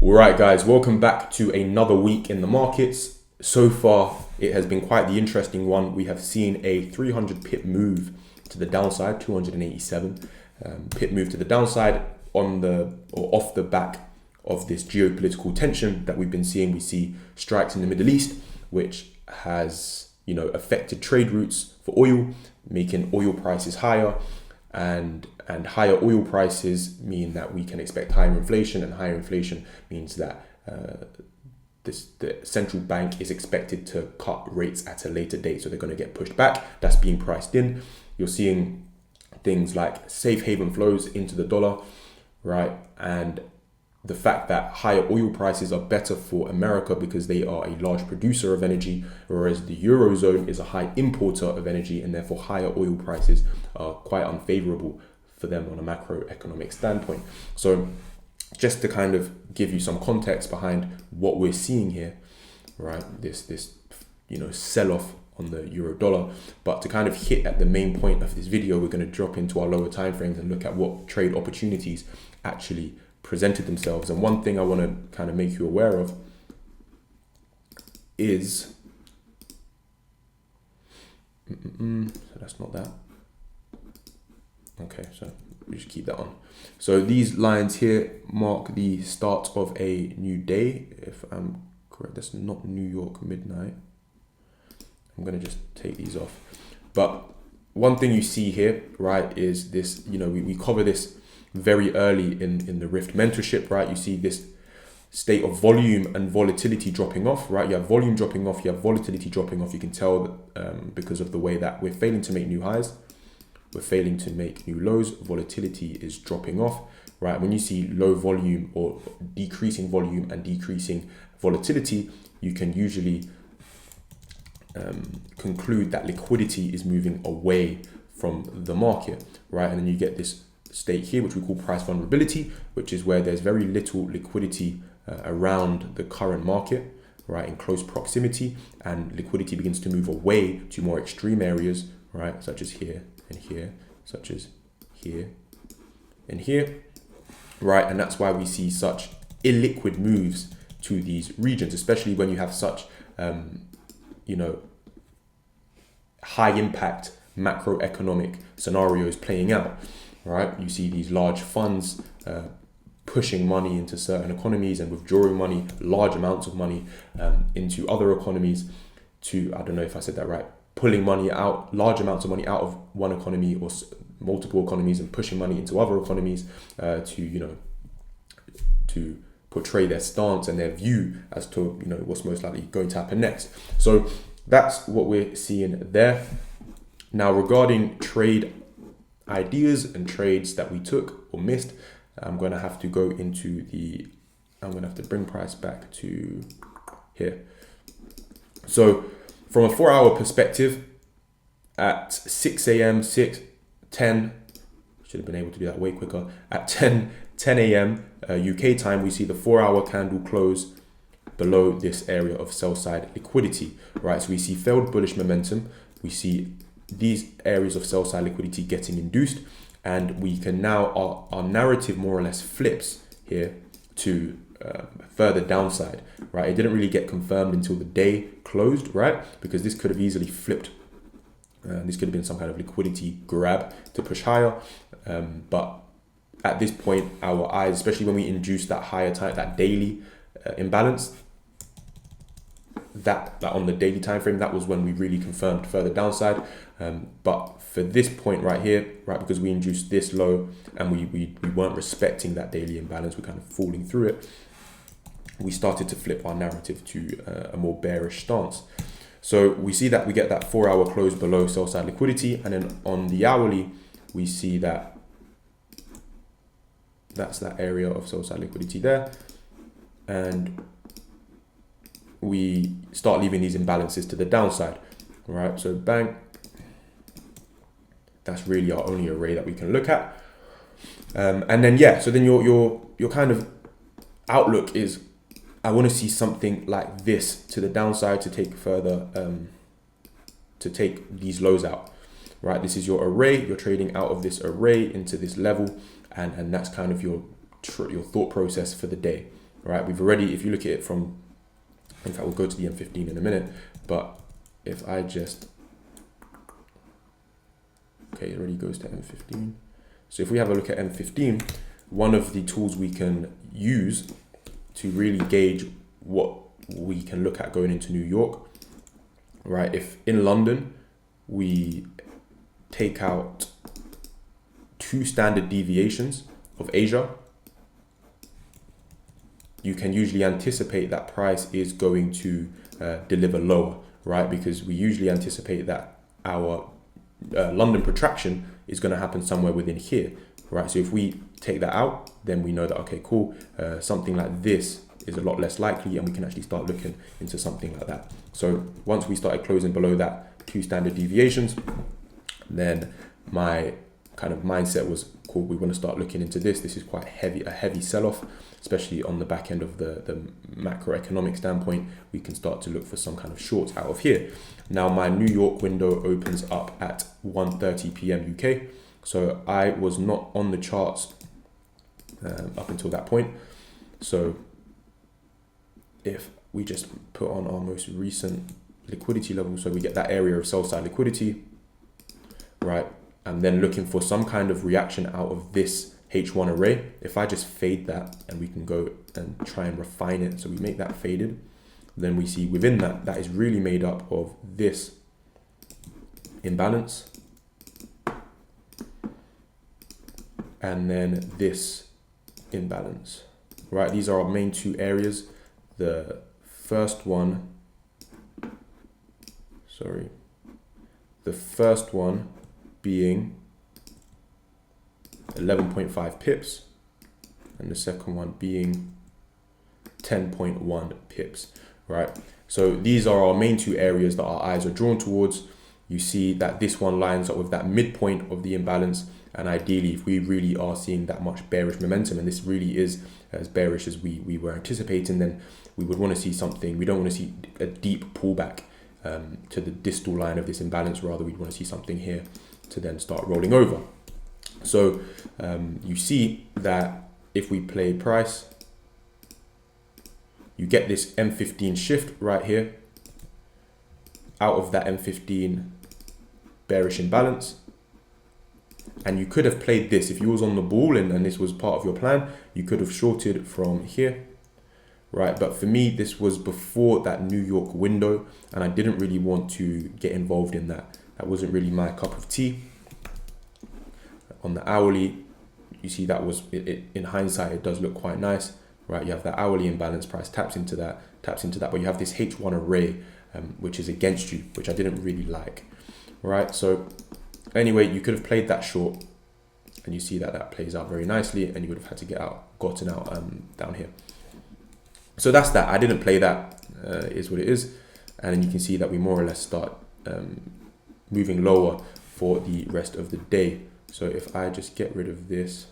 All right, guys, welcome back to another week in the markets. So far, it has been quite the interesting one. We have seen a 300 pip move to the downside, 287 pip move to the downside on the or off the back of this geopolitical tension that we've been seeing. We see strikes in the Middle East, which has affected trade routes for oil, making oil prices higher, and higher oil prices mean that we can expect higher inflation, and higher inflation means that the central bank is expected to cut rates at a later date, so they're going to get pushed back. That's being priced in. You're seeing things like safe haven flows into the dollar, right? And the fact that higher oil prices are better for America because they are a large producer of energy, whereas the Eurozone is a high importer of energy, and therefore higher oil prices are quite unfavorable for them on a macroeconomic standpoint. So just to kind of give you some context behind what we're seeing here, right? This sell-off on the euro dollar, but to kind of hit at the main point of this video, we're going to drop into our lower time frames and look at what trade opportunities actually presented themselves. And one thing I want to kind of make you aware of is so that's not that. Okay, so we just keep that on. So these lines here mark the start of a new day. If I'm correct, that's not New York midnight. I'm going to just take these off. But one thing you see here, right, is this, we cover this very early in the Rift mentorship, right? You see this state of volume and volatility dropping off, right? You have volume dropping off, you have volatility dropping off. You can tell that because of the way that we're failing to make new highs, we're failing to make new lows, volatility is dropping off, right? When you see low volume or decreasing volume and decreasing volatility, you can usually conclude that liquidity is moving away from the market, right? And then you get this state here, which we call price vulnerability, which is where there's very little liquidity around the current market, right, in close proximity, and liquidity begins to move away to more extreme areas, right, such as here and here, such as here and here, right? And that's why we see such illiquid moves to these regions, especially when you have such high impact macroeconomic scenarios playing out, right? You see these large funds pushing money into certain economies and withdrawing money, large amounts of money into other economies to, I don't know if I said that right, pulling money out, large amounts of money out of one economy or multiple economies and pushing money into other economies to portray their stance and their view as to what's most likely going to happen next. So that's what we're seeing there. Now, regarding trade ideas and trades that we took or missed, I'm going to have to go into I'm going to have to bring price back to here. So from a 4-hour perspective, at 6 a.m., 10, should have been able to do that way quicker. At 10 a.m. UK time, we see the 4-hour candle close below this area of sell side liquidity, right? So we see failed bullish momentum. We see these areas of sell side liquidity getting induced, and we can now, our narrative more or less flips here to further downside, right? It didn't really get confirmed until the day closed, right? Because this could have easily flipped. This could have been some kind of liquidity grab to push higher. But at this point, our eyes, especially when we induce that higher time, that daily imbalance, that on the daily time frame, that was when we really confirmed further downside. But for this point right here, right, because we induced this low and we weren't respecting that daily imbalance, we're kind of falling through it, we started to flip our narrative to a more bearish stance. So we see that we get that 4-hour close below sell side liquidity, and then on the hourly we see that that's that area of sell side liquidity there, and we start leaving these imbalances to the downside, right? So bang, that's really our only array that we can look at. And then so then your kind of outlook is, I want to see something like this to the downside to take further, to take these lows out, right? This is your array. You're trading out of this array into this level, and that's kind of your thought process for the day, right? We've already, if you look at it from, in fact, we'll go to the M15 in a minute, but if I just, okay, it already goes to M15. So if we have a look at M15, one of the tools we can use to really gauge what we can look at going into New York, right? If in London, we take out 2 standard deviations of Asia, you can usually anticipate that price is going to deliver lower, right? Because we usually anticipate that our London protraction is going to happen somewhere within here, right? So if we take that out, then we know that, okay, cool, something like this is a lot less likely, and we can actually start looking into something like that. So once we started closing below that 2 standard deviations, then my kind of mindset was, cool, we want to start looking into this. This is quite a heavy sell-off, especially on the back end of the macroeconomic standpoint. We can start to look for some kind of shorts out of here. Now my New York window opens up at 1:30 p.m. UK. So I was not on the charts up until that point. So if we just put on our most recent liquidity level, so we get that area of sell side liquidity, right? And then looking for some kind of reaction out of this H1 array. If I just fade that, and we can go and try and refine it, so we make that faded, then we see within that, that is really made up of this imbalance, and then this imbalance, right? These are our main 2 areas. The first one being 11.5 pips, and the second one being 10.1 pips, right? So these are our main 2 areas that our eyes are drawn towards. You see that this one lines up with that midpoint of the imbalance, and ideally, if we really are seeing that much bearish momentum, and this really is as bearish as we were anticipating, then we would want to see something. We don't want to see a deep pullback to the distal line of this imbalance. Rather, we'd want to see something here to then start rolling over. So you see that if we play price, you get this M15 shift right here out of that M15 bearish imbalance. And you could have played this if you was on the ball and this was part of your plan. You could have shorted from here, right? But for me, this was before that New York window, and I didn't really want to get involved in that. That wasn't really my cup of tea. On the hourly, you see that was, in hindsight, it does look quite nice, right? You have that hourly imbalance, price taps into that, but you have this H1 array, which is against you, which I didn't really like, right? So anyway, you could have played that short, and you see that that plays out very nicely, and you would have had to gotten out down here. So that's that. I didn't play that, is what it is. And then you can see that we more or less start moving lower for the rest of the day. So if I just get rid of this,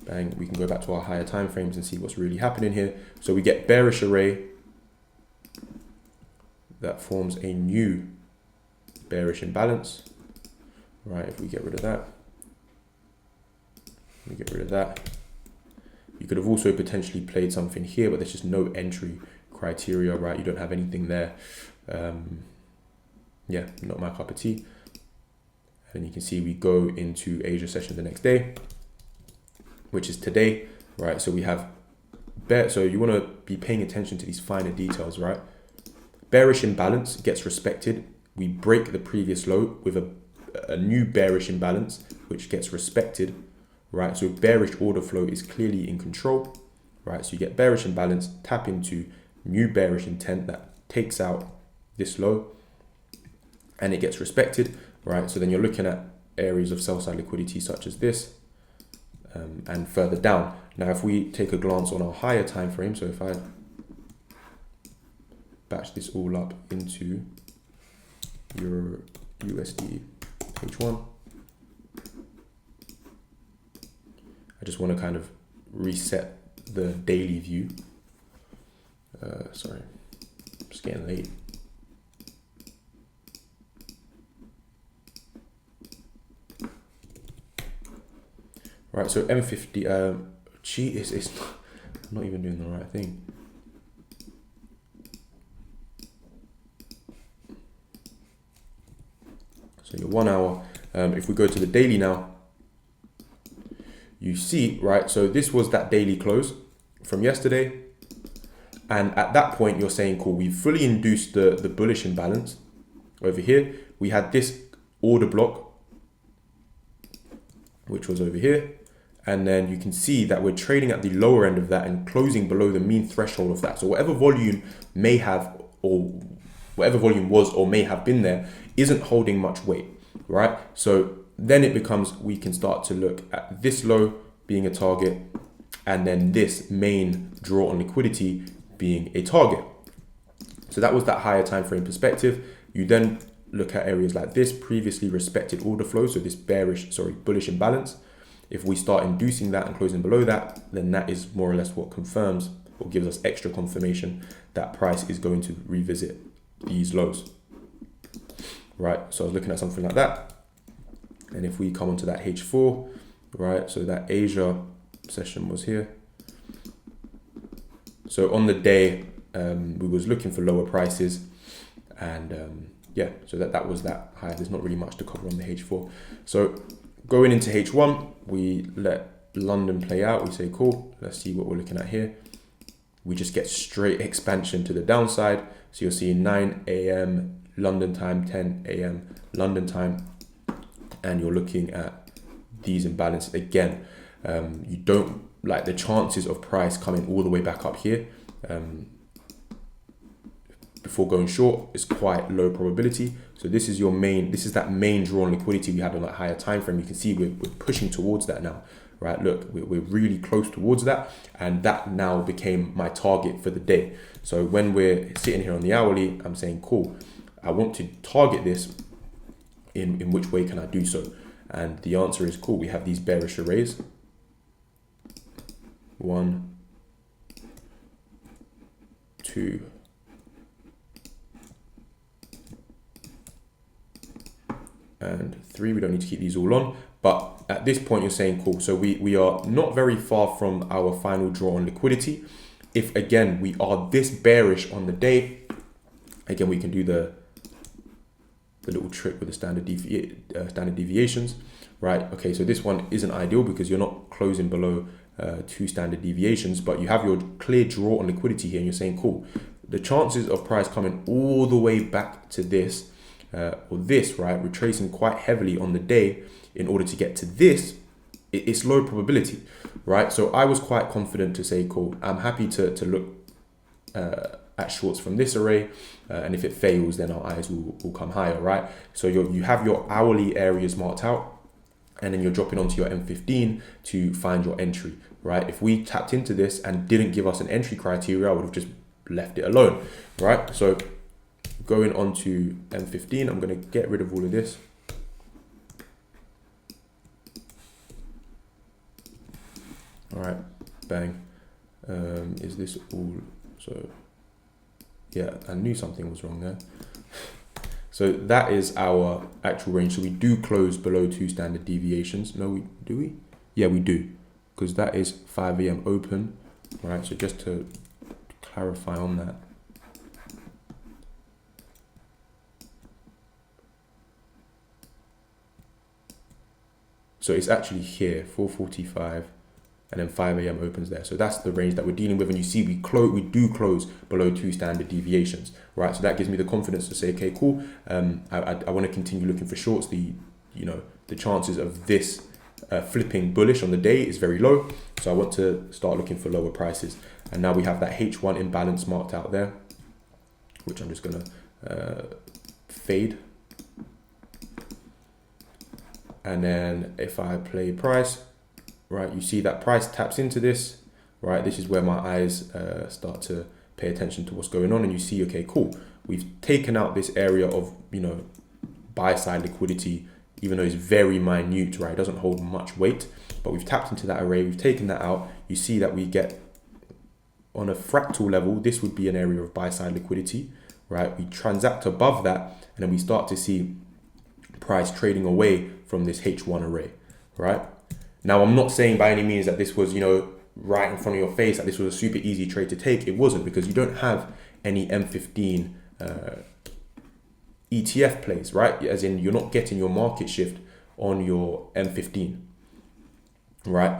bang, we can go back to our higher time frames and see what's really happening here. So we get bearish array that forms a new bearish imbalance, right? If we get rid of that, you could have also potentially played something here, but there's just no entry criteria, right? You don't have anything there. Yeah, not my cup of tea. And you can see we go into Asia session the next day, which is today, right? So we have so you want to be paying attention to these finer details, right? Bearish imbalance gets respected. We break the previous low with a new bearish imbalance, which gets respected, right? So bearish order flow is clearly in control, right? So you get bearish imbalance, tap into new bearish intent that takes out this low, and it gets respected, right? So then you're looking at areas of sell side liquidity such as this, and further down. Now, if we take a glance on our higher time frame, so if I batch this all up into your USD H1, I just want to kind of reset the daily view. Sorry, it's getting late. right? So M50, gee, it's not even doing the right thing. So your 1 hour, if we go to the daily now, you see, right? So this was that daily close from yesterday. And at that point, you're saying, cool, we've fully induced the bullish imbalance. Over here, we had this order block, which was over here. And then you can see that we're trading at the lower end of that and closing below the mean threshold of that. So whatever volume may have, or whatever volume was or may have been there, isn't holding much weight, right? So then it becomes, we can start to look at this low being a target, and then this main draw on liquidity being a target. So that was that higher time frame perspective. You then look at areas like this previously respected order flow, so this bullish imbalance. If we start inducing that and closing below that, then that is more or less what confirms or gives us extra confirmation that price is going to revisit these lows, right? So I was looking at something like that. And if we come onto that H4, right? So that Asia session was here. So on the day, we was looking for lower prices, and yeah, so that was that high. There's not really much to cover on the H4. So going into H1, we let London play out. We say, cool, let's see what we're looking at here. We just get straight expansion to the downside. So you're seeing 9 a.m. London time, 10 a.m. London time, and you're looking at these imbalances again. You don't like the chances of price coming all the way back up here before going short is quite low probability. So this is that main draw on liquidity we had on that higher time frame. You can see we're pushing towards that now, right? Look, we're really close towards that, and that now became my target for the day. So when we're sitting here on the hourly, I'm saying, cool, I want to target this. In which way can I do so? And the answer is, cool, we have these bearish arrays. 1, 2, and 3. We don't need to keep these all on, but at this point you're saying, cool, so we are not very far from our final draw on liquidity. If again we are this bearish on the day, again we can do the little trick with the standard deviations, right? Okay, so this one isn't ideal because you're not closing below 2 standard deviations, but you have your clear draw on liquidity here, and you're saying, cool, the chances of price coming all the way back to this or this, right, retracing quite heavily on the day in order to get to this, it's low probability, right? So I was quite confident to say, cool, I'm happy to look at shorts from this array, and if it fails, then our eyes will come higher, right? So you have your hourly areas marked out, and then you're dropping onto your M15 to find your entry, right? If we tapped into this and didn't give us an entry criteria, I would have just left it alone, right? So going on to M15, I'm going to get rid of all of this. All right, bang. Is this all? So yeah, I knew something was wrong there. So that is our actual range. So we do close below 2 standard deviations. No, do we? Yeah, we do, because that is 5 a.m. open. All right, so just to clarify on that. So it's actually here, 4:45, and then 5 a.m. opens there. So that's the range that we're dealing with. And you see we do close below 2 standard deviations, right? So that gives me the confidence to say, okay, cool. I want to continue looking for shorts. The chances of this flipping bullish on the day is very low. So I want to start looking for lower prices. And now we have that H1 imbalance marked out there, which I'm just going to fade. And then if I play price, right, you see that price taps into this, right? This is where my eyes start to pay attention to what's going on, and you see, okay, cool. We've taken out this area of, buy side liquidity, even though it's very minute, right? It doesn't hold much weight, but we've tapped into that array. We've taken that out. You see that we get on a fractal level, this would be an area of buy side liquidity, right? We transact above that, and then we start to see price trading away from this H1 array, right? Now, I'm not saying by any means that this was, right in front of your face, that this was a super easy trade to take. It wasn't, because you don't have any M15 ETF plays, right? As in, you're not getting your market shift on your M15, right?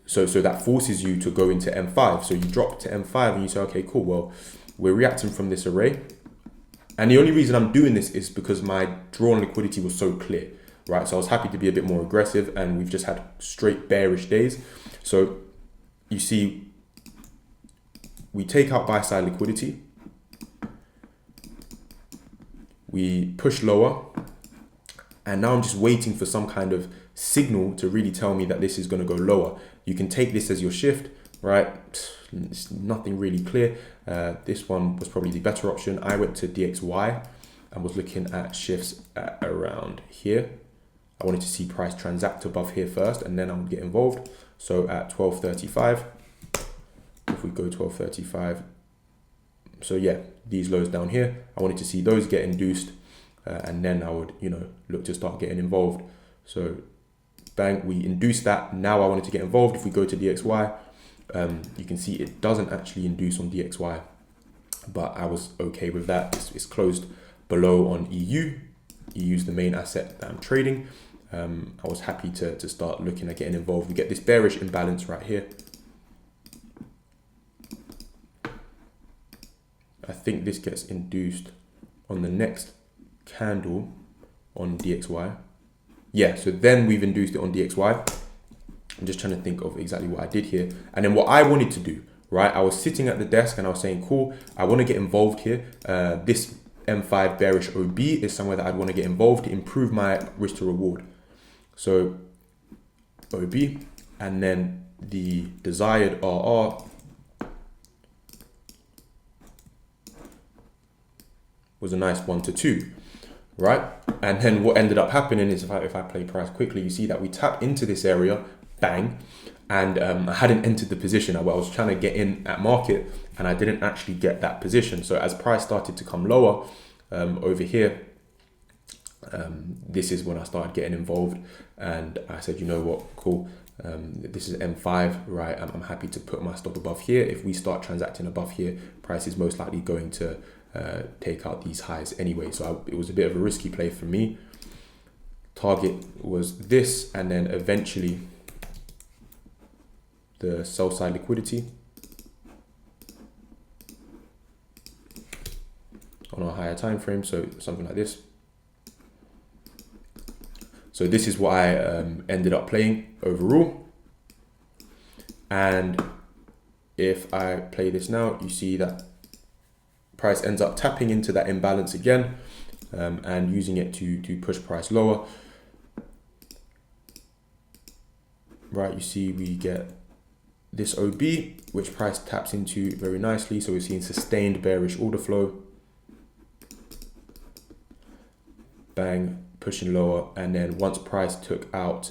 So that forces you to go into M5. So you drop to M5 and you say, okay, cool. Well, we're reacting from this array. And the only reason I'm doing this is because my drawn liquidity was so clear, right? So I was happy to be a bit more aggressive, and we've just had straight bearish days. So you see, we take out buy side liquidity, we push lower, and now I'm just waiting for some kind of signal to really tell me that this is going to go lower. You can take this as your shift, right? It's nothing really clear. This one was probably the better option. I went to DXY and was looking at shifts at around here. I wanted to see price transact above here first, and then I would get involved. So at 12.35, if we go 12.35, so yeah, these lows down here, I wanted to see those get induced, and then I would, look to start getting involved. So bang, we induced that. Now I wanted to get involved. If we go to DXY, you can see it doesn't actually induce on DXY, but I was okay with that. It's closed below on EU. EU is the main asset that I'm trading. I was happy to start looking at getting involved. We get this bearish imbalance right here. I think this gets induced on the next candle on DXY. Yeah, so then we've induced it on DXY. I'm just trying to think of exactly what I did here. And then what I wanted to do, right? I was sitting at the desk and I was saying, cool, I want to get involved here. This M5 bearish OB is somewhere that I'd want to get involved to improve my risk to reward. So OB, and then the desired RR was a nice 1 to 2, right? And then what ended up happening is, if I play price quickly, you see that we tap into this area, bang, and I hadn't entered the position. I was trying to get in at market, and I didn't actually get that position. So as price started to come lower over here, this is when I started getting involved, and I said, you know what, cool. This is M5, right? I'm happy to put my stop above here. If we start transacting above here, price is most likely going to take out these highs anyway. So it was a bit of a risky play for me. Target was this, and then eventually the sell side liquidity on a higher time frame, so something like this. So this is what I ended up playing overall. And if I play this now, you see that price ends up tapping into that imbalance again, and using it to push price lower. Right, you see we get this OB, which price taps into very nicely. So we're seeing sustained bearish order flow. Bang, pushing lower, and then once price tapped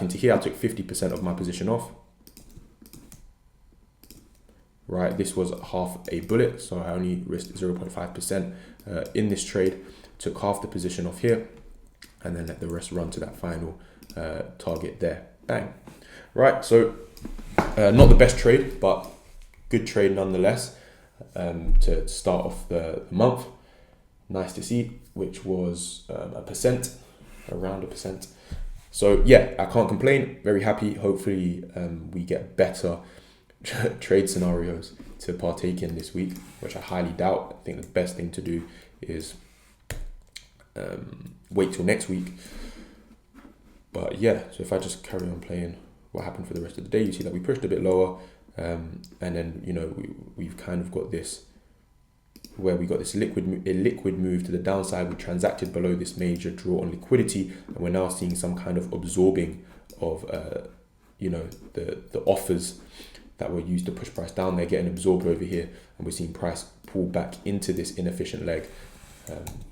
into here, I took 50% of my position off. Right, this was half a bullet, so I only risked 0.5% in this trade. Took half the position off here, and then let the rest run to that final target there. Bang. Right, so not the best trade, but good trade nonetheless to start off the month. Nice to see, which was around a percent. So yeah, I can't complain. Very happy. Hopefully we get better trade scenarios to partake in this week, which I highly doubt. I think the best thing to do is wait till next week. But yeah, so if I just carry on playing what happened for the rest of the day, you see that we pushed a bit lower, and then we've kind of got this where we got this liquid move to the downside. We transacted below this major draw on liquidity, and we're now seeing some kind of absorbing of the offers that were used to push price down. They're getting absorbed over here, and we're seeing price pull back into this inefficient leg.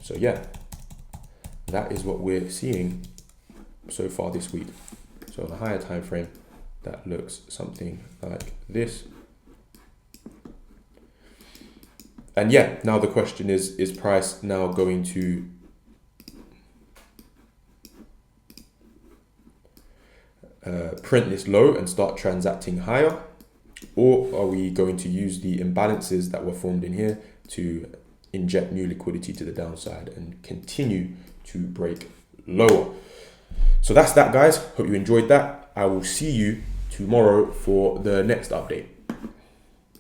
So yeah, that is what we're seeing so far this week. So on a higher time frame, that looks something like this. And yeah, now the question is price now going to print this low and start transacting higher? Or are we going to use the imbalances that were formed in here to inject new liquidity to the downside and continue to break lower? So that's that, guys. Hope you enjoyed that. I will see you tomorrow for the next update.